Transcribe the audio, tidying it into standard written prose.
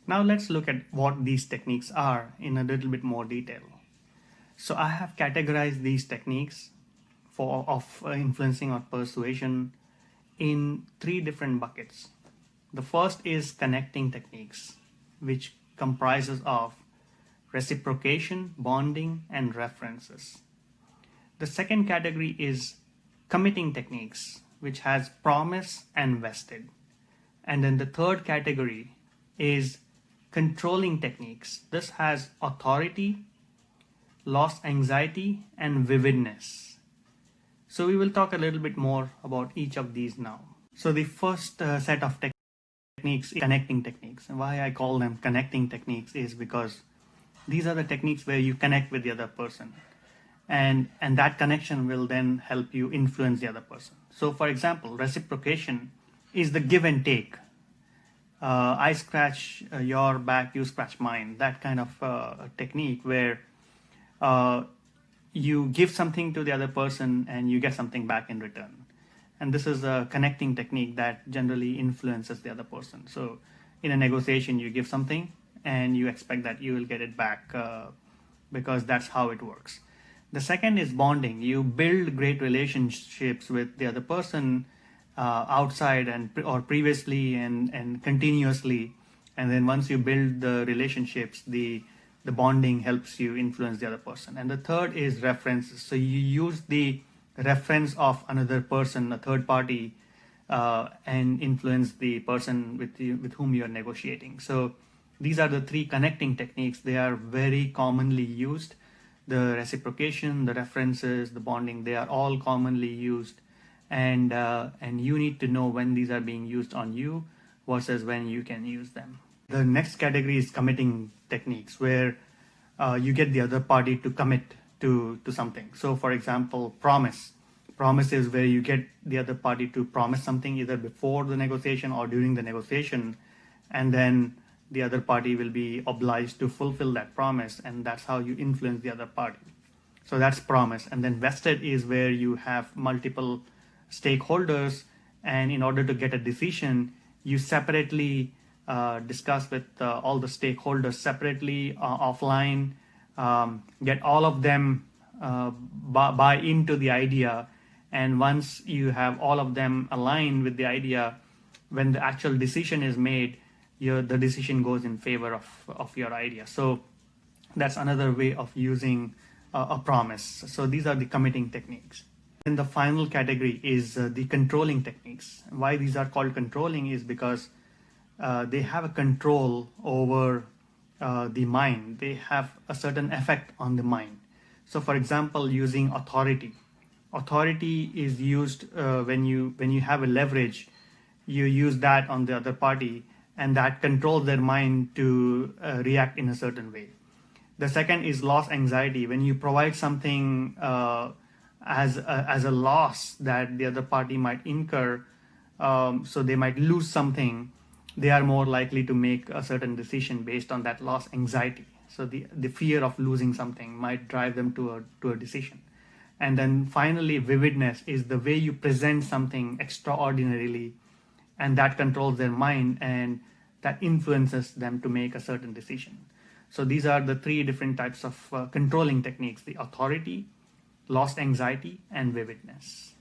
Now let's look at what these techniques are in a little bit more detail. So I have categorized these techniques of influencing or persuasion in three different buckets. The first is connecting techniques, which comprises of reciprocation, bonding, and references. The second category is committing techniques, which has promise and vested. And then the third category is controlling techniques. This has authority, loss anxiety, and vividness. So we will talk a little bit more about each of these now. So the first set of techniques is connecting techniques. And why I call them connecting techniques is because these are the techniques where you connect with the other person. And that connection will then help you influence the other person. So for example, reciprocation is the give and take. I scratch your back, you scratch mine. That kind of technique where you give something to the other person and you get something back in return. And this is a connecting technique that generally influences the other person. So in a negotiation, you give something and you expect that you will get it back because that's how it works. The second is bonding. You build great relationships with the other person outside or previously and continuously. And then once you build the relationships, the bonding helps you influence the other person. And the third is references. So you use the reference of another person, a third party, and influence the person with whom you are negotiating. So these are the three connecting techniques. They are very commonly used. The reciprocation, the references, the bonding, they are all commonly used. And you need to know when these are being used on you versus when you can use them. The next category is committing techniques, where you get the other party to commit to something. So for example, promise. Promise is where you get the other party to promise something either before the negotiation or during the negotiation, and then the other party will be obliged to fulfill that promise, and that's how you influence the other party. So that's promise. And then vested is where you have multiple stakeholders, and in order to get a decision, you separately discuss with all the stakeholders separately, offline, get all of them buy into the idea. And once you have all of them aligned with the idea, when the actual decision is made, the decision goes in favor of your idea. So that's another way of using a promise. So these are the committing techniques. And the final category is the controlling techniques. Why these are called controlling is because they have a control over the mind. They have a certain effect on the mind. So for example, using authority. Authority is used when you have a leverage, you use that on the other party, and that controls their mind to react in a certain way. The second is loss anxiety. When you provide something as a loss that the other party might incur, so they might lose something, they are more likely to make a certain decision based on that loss anxiety. So the fear of losing something might drive them to a decision. And then finally, vividness is the way you present something extraordinarily, and that controls their mind and that influences them to make a certain decision. So these are the three different types of controlling techniques: the authority, loss anxiety, and vividness.